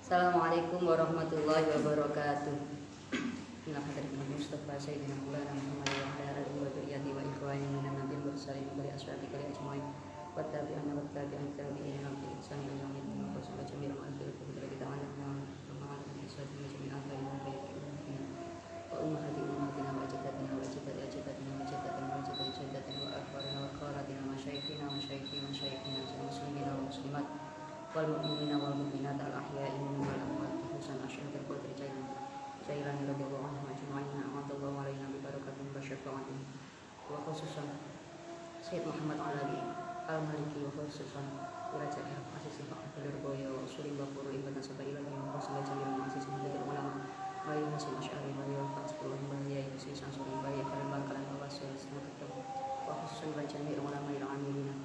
Assalamualaikum warahmatullahi wabarakatuh. Inilah hadirin Mustafa Sayyidina Maulana Muhammad wa ala alihi wa dzurriyyatihi wa ikhwanihi minan nabiyyin mursalin wa li ashabihi wa ajmain wa tabi'ina wa tabi'in tabi'ina bi ihsan ila yaumil din wa sallallahu jami'an wa akhir kita ta'ala ma'al ihsan jami'an wa ummahatina wa jaddatina wa jaddatina wa jaddatina wa jaddatina wa akhbarina wa khalatina wa syaikhina muslimina wa muslimat wal mu'minina wal mu'minat al ahya'i minhum wal amwat khususan asyhadu qadri jailan radhiyallahu anhu ajma'in amadallahu alaina bi barakatin wa syafa'atin wa khususan Sayyid Muhammad Alawi al-Maliki wa khususan Raja Asisi Pak Abdul Boyo Suri Bapuru ibatan sabai ilahi wa khususan jalil asisi hadil ulama wa hasil asy'ari wa fasbul bahaya isi sansuri bahaya kalam kalam wasil semoga wa khususan jami'ul ulama al-amilina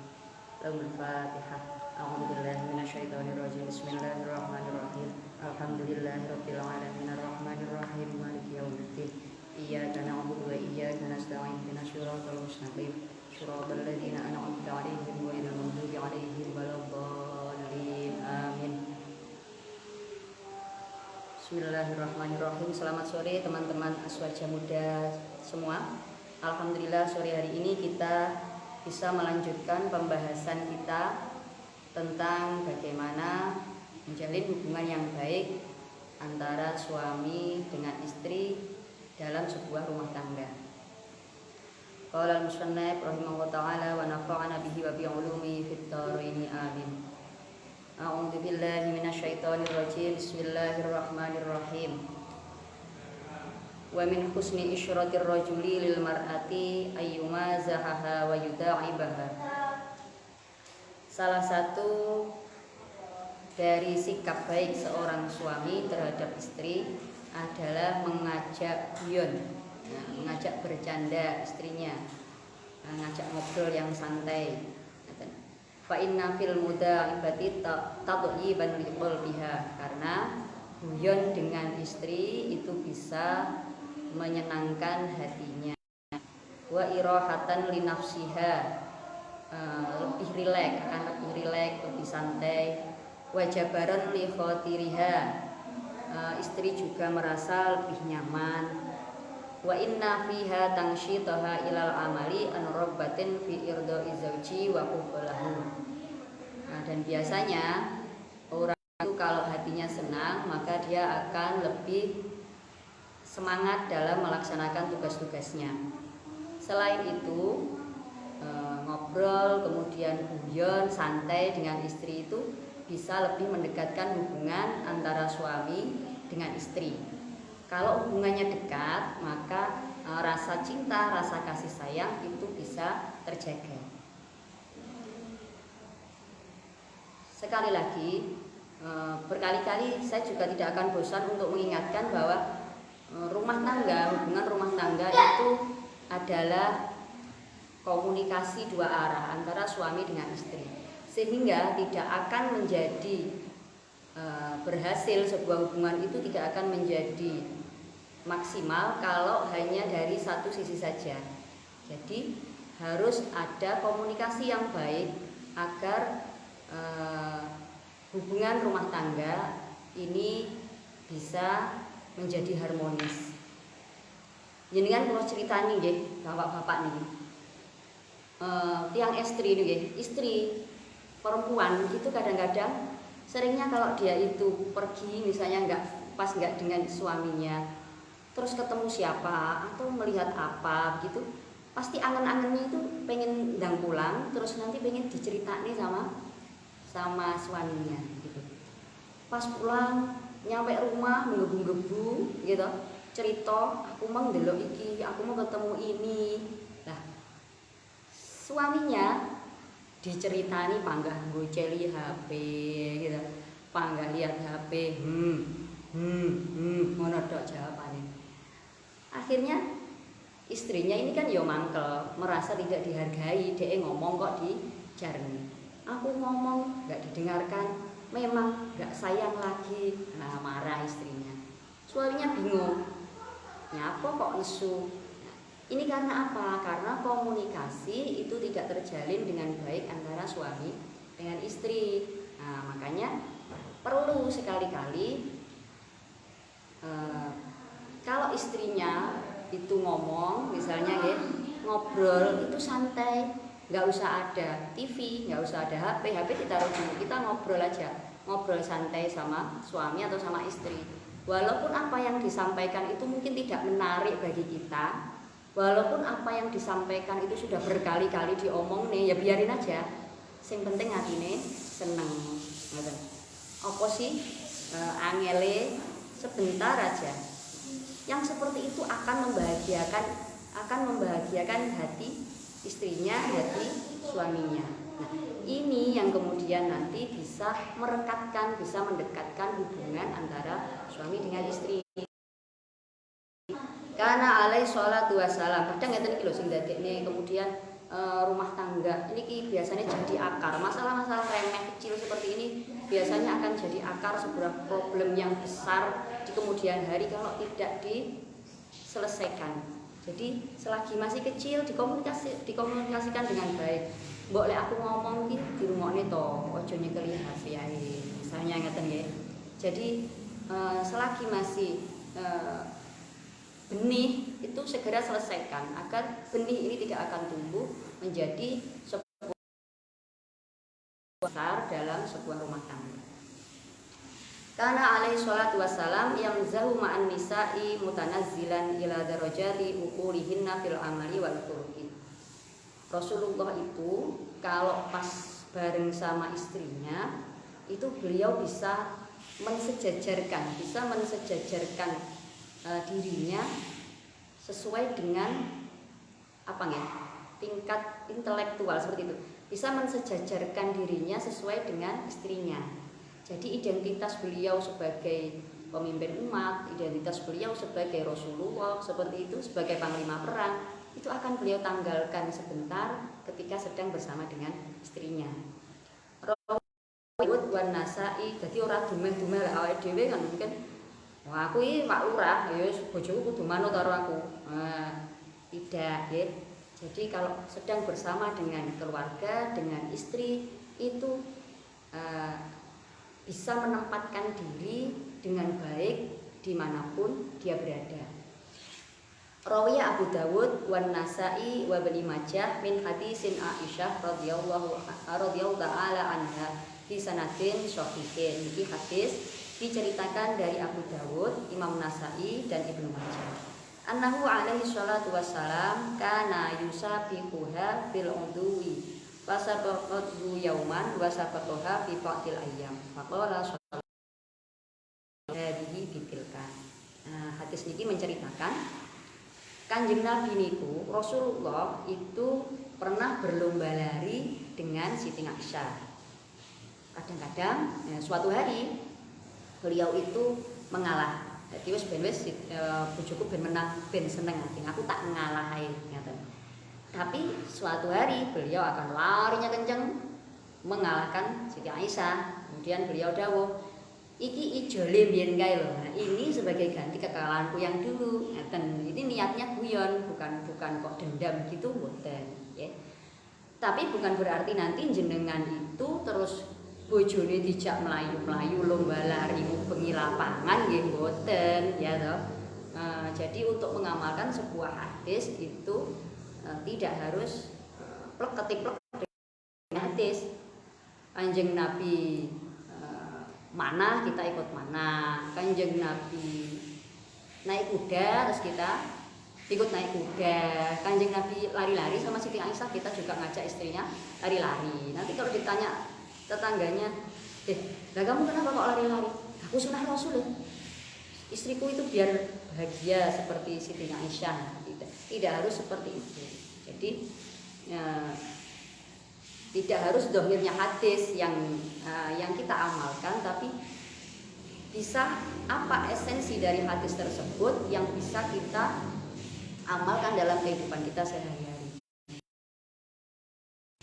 lahul fatihah. A'udzu billahi minasyaitonir rajim. Bismillahirrahmanirrahim. Alhamdulillahirabbil alamin arrahmanir rahim maliki yaumiddin. Iyyaka na'budu wa iyyaka nasta'in. Ihdinas siratal mustaqim. Shiratal ladzina an'amta 'alaihim ghairil maghdubi 'alaihim waladdallin. Amin. Bismillahirrahmanirrahim. Selamat sore teman-teman Aswaja Muda semua. Alhamdulillah sore hari ini kita bisa melanjutkan pembahasan kita tentang bagaimana menjalin hubungan yang baik antara suami dengan istri dalam sebuah rumah tangga. Qala al-musannif rahimahullah ta'ala wa nafa'ana bihi wa bi ulumihi fid dharain amin. A'udzu billahi minasyaitonir rajim. Bismillahirrahmanirrahim. Wa min husni isyratir rajuli lil mar'ati ayyuma zahaha wa yuda'ibaha. Salah satu dari sikap baik seorang suami terhadap istri adalah mengajak guyon, mengajak bercanda istrinya, mengajak ngobrol yang santai. Fa inna fil muda'ibati tadyiban liqalbiha, karena guyon dengan istri itu bisa menyenangkan hatinya. Wa irahatan li nafsiha, lebih rileks, lebih santai. Wajabaran li khotiriha, istri juga merasa lebih nyaman. Wa inna fiha tangsyitaha ilal amali an rabbatin fi irdai zauji wa qublahu. Dan biasanya orang itu kalau hatinya senang maka dia akan lebih semangat dalam melaksanakan tugas-tugasnya. Selain itu ngobrol, kemudian guyon, santai dengan istri itu bisa lebih mendekatkan hubungan antara suami dengan istri. Kalau hubungannya dekat, maka rasa cinta, rasa kasih sayang itu bisa terjaga. Sekali lagi, berkali-kali saya juga tidak akan bosan untuk mengingatkan bahwa rumah tangga, hubungan rumah tangga itu adalah komunikasi dua arah antara suami dengan istri, sehingga tidak akan menjadi berhasil, sebuah hubungan itu tidak akan menjadi maksimal kalau hanya dari satu sisi saja. Jadi harus ada komunikasi yang baik agar hubungan rumah tangga ini bisa menjadi harmonis. Jenengan kalau cerita nih nggih, bapak-bapak nih. Tiang istri nih, istri perempuan itu kadang-kadang seringnya kalau dia itu pergi misalnya nggak dengan suaminya, terus ketemu siapa atau melihat apa gitu, pasti angen-angennya itu pengen ndang pulang, terus nanti pengen diceritain sama suaminya gitu. Pas pulang nyampe rumah menggebu-gebu gitu, cerita aku mau ndelok iki, aku mau ketemu ini. Nah, suaminya diceritani panggah goceli HP gitu, panggah lihat HP, ngono tok jawabane. Akhirnya istrinya ini kan ya mangkel, merasa tidak dihargai, dia ngomong kok dijarni. Aku ngomong nggak didengarkan, memang nggak sayang lagi. Nah, marah istrinya. Suaminya bingung, nyapa kok nesu. Ini karena apa? Karena komunikasi itu tidak terjalin dengan baik antara suami dengan istri. Nah, makanya perlu sekali-kali kalau istrinya itu ngomong, misalnya ya, ngobrol itu santai, nggak usah ada TV, nggak usah ada HP ditaruh dulu, kita ngobrol aja, ngobrol santai sama suami atau sama istri. Walaupun apa yang disampaikan itu mungkin tidak menarik bagi kita, walaupun apa yang disampaikan itu sudah berkali-kali diomong nih, ya biarin aja. Sing penting hatine seneng. Apa sih angele sebentar aja. Yang seperti itu akan membahagiakan hati istrinya, hati suaminya. Nah, ini yang kemudian nanti bisa merekatkan, bisa mendekatkan hubungan antara suami dengan istri. Karena alaihi sholatu wassalam, kadang ngeten iki lho sing dadekne kemudian rumah tangga ini biasanya jadi akar. Masalah-masalah remeh kecil seperti ini biasanya akan jadi akar sebuah problem yang besar di kemudian hari kalau tidak diselesaikan. Jadi selagi masih kecil dikomunikasikan dengan baik. Mbok lek aku ngomong iki dirungokne to, aja nyekeli HP ae. Misalnya ngeten nggih. Jadi selagi masih benih itu segera selesaikan agar benih ini tidak akan tumbuh menjadi sebuah besar dalam sebuah rumah tangga. Karena alaihi sholatu wassalam yang zahu ma'an nisa'i mutanazzilan ila darajati uqulihinna fil amali wal khuluqi. Rasulullah itu kalau pas bareng sama istrinya itu beliau bisa mensejajarkan dirinya sesuai dengan tingkat intelektual seperti itu, bisa mensejajarkan dirinya sesuai dengan istrinya. Jadi identitas beliau sebagai pemimpin umat, identitas beliau sebagai Rasulullah seperti itu, sebagai panglima perang, itu akan beliau tanggalkan sebentar ketika sedang bersama dengan istrinya. Rawud wan Nasa'i, jadi ora dumeh-dumeh lek awake dhewe kan mungkin wah aku iki Pak Lurah, ya bojoku kudu manut karo aku. Tidak, ya. Jadi kalau sedang bersama dengan keluarga, dengan istri itu bisa menempatkan diri dengan baik dimanapun dia berada. Rawiya Abu Dawud wan Nasa'i wa Ibnu Majah min hadisin Aisyah radhiyallahu ta'ala anha fi sanadin shahihin. Ini hadis diceritakan dari Abu Dawud, Imam Nasa'i dan Ibnu Majah. Annahu alaihi sholatu wassalam kana yusabiquha fil udwi wa sabaqathu yauman wa sabaqaha fi ba'dil ayyam. Faqala sallallahu alaihi bitilka. Hadis niki menceritakan Kanjeng Nabi niku Rasulullah itu pernah berlomba lari dengan Siti Aisyah. Kadang-kadang suatu hari beliau itu mengalah. Jadi wis bojoku ben menang, ben seneng ati. Aku tak ngalah ae ngaten. Tapi suatu hari beliau akan larinya kenceng mengalahkan Siti Aisyah. Kemudian beliau dawuh, "Iki ijole mbiyen kae lho. Nah, ini sebagai ganti kekalahanku yang dulu." Ngaten. Ini niatnya guyon, bukan kok dendam gitu mboten, ya. Tapi bukan berarti nanti jenengan itu terus bojone dijak melayu-melayu lomba lari ngubengi lapangan nggih mboten ya toh. Jadi untuk mengamalkan sebuah hadis itu tidak harus plek-ketiplek hadis. Kanjeng Nabi mana kita ikut mana. Kanjeng Nabi naik kuda terus kita ikut naik kuda. Kanjeng Nabi lari-lari sama Siti Aisyah, kita juga ngajak istrinya lari-lari. Nanti kalau ditanya tetangganya, lah kamu kenapa kok lari-lari? Aku sunah Rasul ya. Istriku itu biar bahagia seperti Siti Aisyah. Tidak harus seperti itu. Jadi tidak harus dohirnya hadis yang kita amalkan, tapi bisa apa esensi dari hadis tersebut yang bisa kita amalkan dalam kehidupan kita sehari-hari.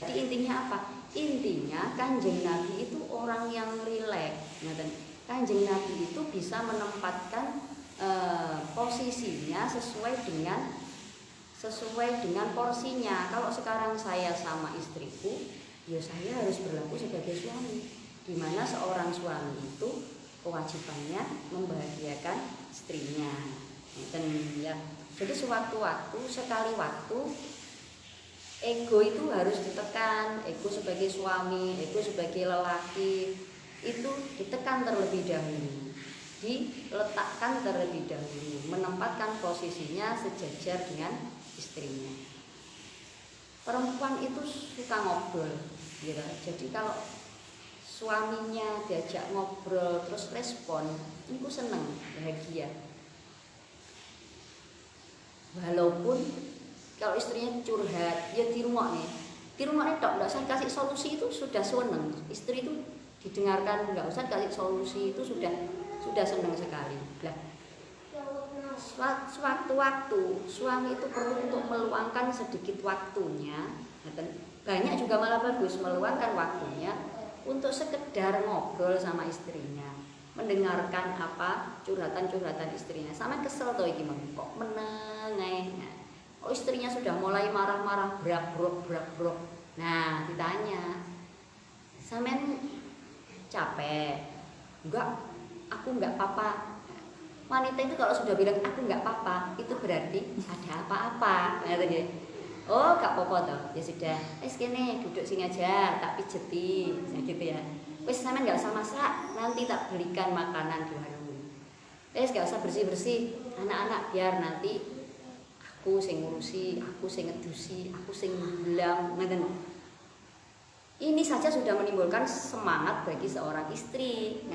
Jadi intinya apa? Intinya Kanjeng Nabi itu orang yang rileks. Kanjeng Nabi itu bisa menempatkan posisinya sesuai dengan porsinya. Kalau sekarang saya sama istriku, ya saya harus berlaku sebagai suami. di mana seorang suami itu kewajibannya membahagiakan istrinya. Dan ya, jadi sewaktu-waktu, sekali waktu ego itu harus ditekan. Ego sebagai suami, ego sebagai lelaki itu ditekan terlebih dahulu, diletakkan terlebih dahulu, menempatkan posisinya sejajar dengan istrinya. Perempuan itu suka ngobrol, gitu. Jadi kalau suaminya diajak ngobrol terus respon, itu seneng, bahagia. Walaupun kalau istrinya curhat, ya di rumah nih tok, nggak usah kasih solusi itu sudah seneng. Istri itu didengarkan, nggak usah kasih solusi itu sudah seneng sekali. Lah, sewaktu-waktu suami itu perlu untuk meluangkan sedikit waktunya, banyak juga malah bagus meluangkan waktunya untuk sekedar ngobrol sama istrinya, mendengarkan apa curhatan istrinya. Sama kesel tuh gimana kok meneng, oh istrinya sudah mulai marah-marah, brak-brok. Nah ditanya, sampean capek? Enggak, aku enggak apa-apa. Wanita itu kalau sudah bilang aku enggak apa-apa, itu berarti ada apa-apa. Oh gak apa-apa toh, ya sudah, kene duduk sini aja, tak pijeti, gitu ya. Wes sampean enggak usah masak, nanti tak belikan makanan di warung. Wes enggak usah bersih-bersih, anak-anak biar nanti aku sing ngurusi, aku sing ngedusi, aku sing bilang, ini saja sudah menimbulkan semangat bagi seorang istri,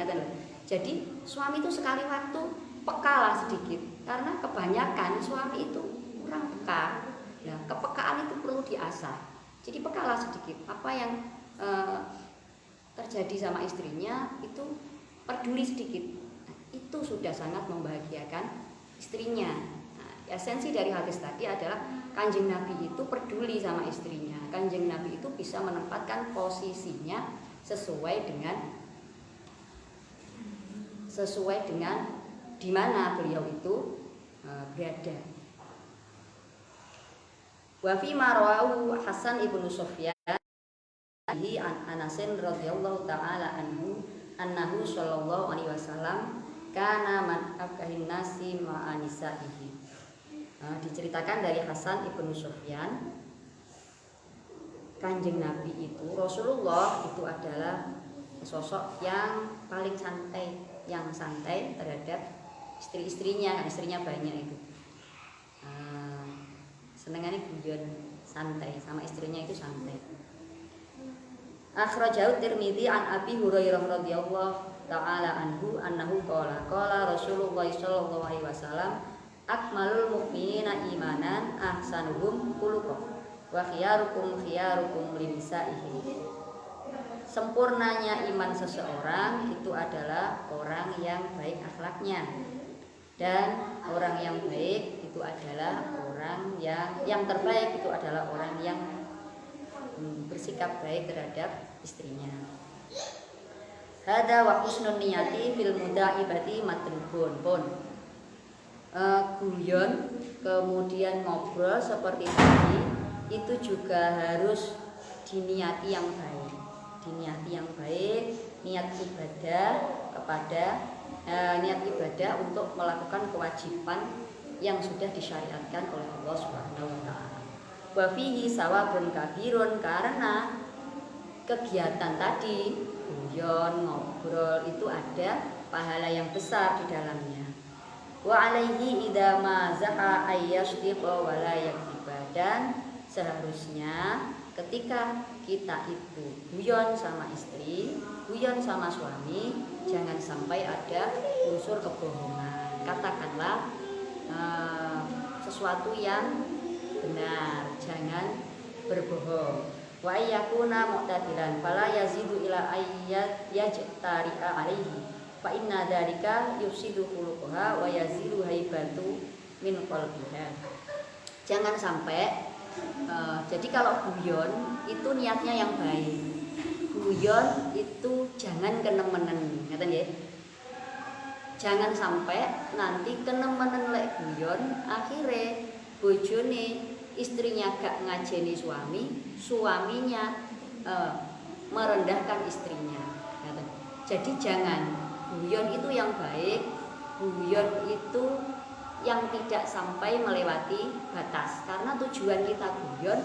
Jadi suami itu sekali waktu pekalah sedikit, karena kebanyakan suami itu kurang peka. Nah, kepekaan itu perlu diasah. Jadi pekalah sedikit, apa yang terjadi sama istrinya itu peduli sedikit. Nah, itu sudah sangat membahagiakan istrinya. Esensi dari hadis tadi adalah Kanjeng Nabi itu peduli sama istrinya. Kanjeng Nabi itu bisa menempatkan posisinya sesuai dengan di mana beliau itu berada. Wa fi marwahu Hasan ibnu Sufyan an Anasin radhiyallahu taala annahu sallallahu alaihi wasallam kana man afkahin nasi ma'a nisaihi. Diceritakan dari Hasan ibnu Sufyan, Kanjeng Nabi itu, Rasulullah itu adalah sosok yang paling santai terhadap istri-istrinya. Istrinya banyak itu, senengannya guyon, santai sama istrinya itu santai. Akhrajahu Tirmidzi an Abi Hurairah radhiyallahu taala anhu annahu qala Rasulullah sallallahu alaihi wasallam akmalul mukminina imanan ahsanuhum khuluqan wa khiyarukum linisaihi. Sempurnanya iman seseorang itu adalah orang yang baik akhlaknya, dan orang yang baik itu adalah orang yang terbaik itu adalah orang yang bersikap baik terhadap istrinya. Hada wa husnun niyati fil mudaibati matlubun pun. Guyon kemudian ngobrol seperti tadi itu juga harus diniati yang baik, niat ibadah untuk melakukan kewajiban yang sudah disyariatkan oleh Allah Subhanahu wa taala. Wa fihi sawabun kabirun, karena kegiatan tadi guyon ngobrol itu ada pahala yang besar di dalamnya. Wa alaihi idza ma zaha ayyashtiqa wa la yaktiba, dan seharusnya ketika kita itu guyon sama istri, guyon sama suami, jangan sampai ada unsur kebohongan. Katakanlah sesuatu yang benar, jangan berbohong. Wa ayyakuna mu'tadilan fala yazidu ila ayyat yajtari'a alaihi fa inna dzalika yufsidu khuluquha wa yazidu haibatu min qalbiha. Jangan sampai jadi kalau guyon itu niatnya yang baik. Guyon itu jangan kenemenen, ngeten nggih. Jangan sampai nanti kenemenen lek guyon, akhirnya bojone istrinya gak ngajeni suaminya merendahkan istrinya. Jadi jangan guyon itu yang baik, guyon itu yang tidak sampai melewati batas. Karena tujuan kita guyon,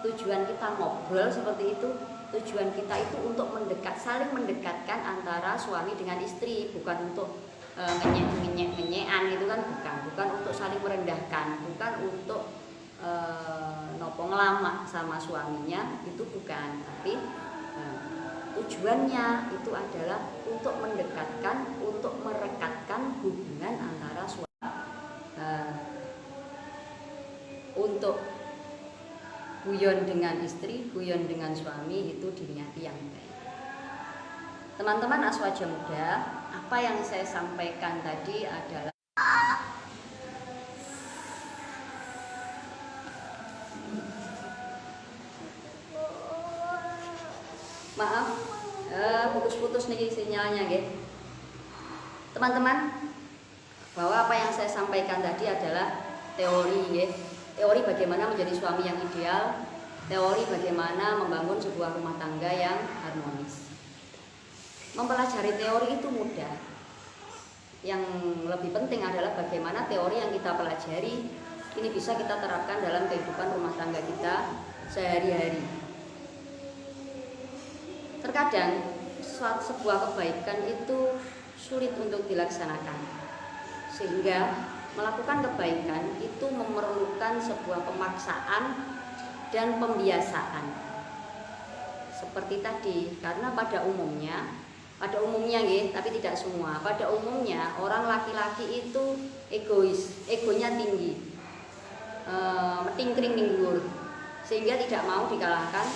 tujuan kita ngobrol seperti itu, tujuan kita itu untuk saling mendekatkan antara suami dengan istri, bukan untuk ngenyek-ngenyekan itu kan, bukan untuk saling merendahkan, bukan untuk nopo ngelamak sama suaminya, itu bukan, tapi tujuannya itu adalah untuk mendekatkan, untuk merekatkan hubungan antara suami. Untuk guyon dengan istri, guyon dengan suami itu diniati yang baik. Teman-teman Aswaja Muda, apa yang saya sampaikan tadi adalah maaf, putus-putus nih sinyalnya, gitu. Teman-teman, bahwa apa yang saya sampaikan tadi adalah teori, gitu. Teori bagaimana menjadi suami yang ideal, teori bagaimana membangun sebuah rumah tangga yang harmonis. Mempelajari teori itu mudah. Yang lebih penting adalah bagaimana teori yang kita pelajari ini bisa kita terapkan dalam kehidupan rumah tangga kita sehari-hari. Terkadang sebuah kebaikan itu sulit untuk dilaksanakan, sehingga melakukan kebaikan itu memerlukan sebuah pemaksaan dan pembiasaan. Seperti tadi, karena pada umumnya tapi tidak semua. Pada umumnya orang laki-laki itu egois, egonya tinggi, metingkring minggur, sehingga tidak mau dikalahkan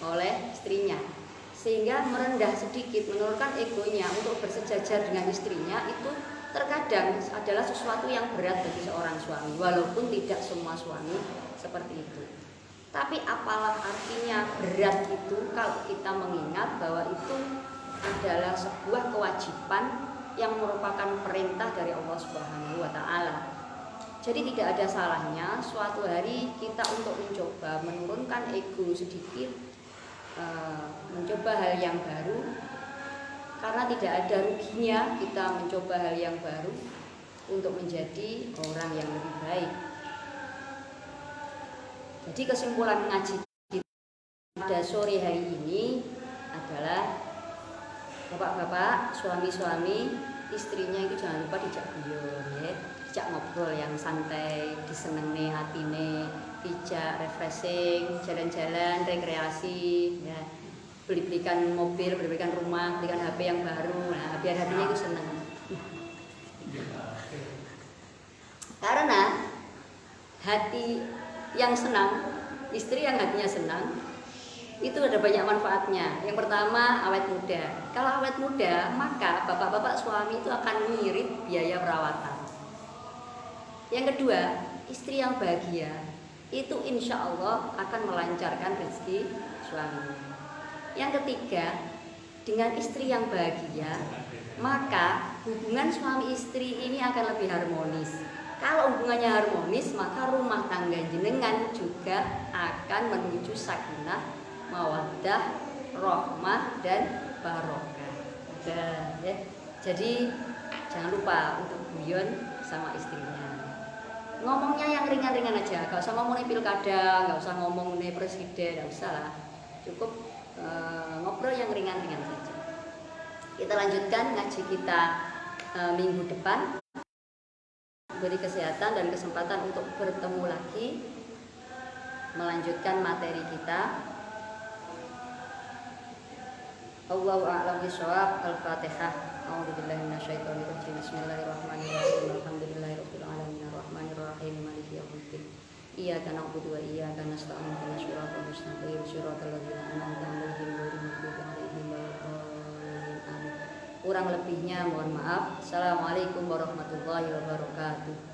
oleh istrinya. Sehingga merendah sedikit, menurunkan egonya untuk bersejajar dengan istrinya itu terkadang adalah sesuatu yang berat bagi seorang suami, walaupun tidak semua suami seperti itu. Tapi apalah artinya berat itu kalau kita mengingat bahwa itu adalah sebuah kewajiban yang merupakan perintah dari Allah Subhanahu wa Ta'ala. Jadi tidak ada salahnya suatu hari kita untuk mencoba menurunkan ego sedikit, mencoba hal yang baru, karena tidak ada ruginya kita mencoba hal yang baru untuk menjadi orang yang lebih baik. Jadi kesimpulan ngaji pada sore hari ini adalah bapak-bapak, suami-suami, istrinya itu jangan lupa dijak guyon, ya, dijak ngobrol yang santai, disenengi hatine, dijak refreshing, jalan-jalan, rekreasi, ya, belikan mobil, belikan rumah, belikan HP yang baru, nah biar hatinya itu senang. Karena hati yang senang, istri yang hatinya senang, itu ada banyak manfaatnya. Yang pertama, awet muda. Kalau awet muda, maka bapak-bapak suami itu akan ngirit biaya perawatan. Yang kedua, istri yang bahagia itu insya Allah akan melancarkan rezeki suami. Yang ketiga, dengan istri yang bahagia, maka hubungan suami istri ini akan lebih harmonis. Kalau hubungannya harmonis, maka rumah tangga jenengan juga akan menuju sakinah, mawaddah, rahmah, dan barokah. Ya. Jadi jangan lupa untuk guyon sama istrinya. Ngomongnya yang ringan-ringan aja, gak usah ngomongin pilkada, gak usah ngomongin presiden, gak usah lah. Cukup ngobrol yang ringan-ringan saja. Kita lanjutkan ngaji kita minggu depan. Beri kesehatan dan kesempatan untuk bertemu lagi, melanjutkan materi kita. Allahu a'lam bishawab. Al-Fatihah. A'udzubillahi minasyaitonir rajim. Bismillahirrahmanirrahim. Alhamdulillahirabbil alamin arrahmanir rahim maliki yaumiddin. Iyyaka na'budu wa iyyaka nasta'in ihdinas siratal mustaqim siratal ladzina an'amta 'alaihim ghairil maghdubi 'alaihim waladdallin. Amin. Kurang lebihnya mohon maaf. Assalamualaikum warahmatullahi wabarakatuh.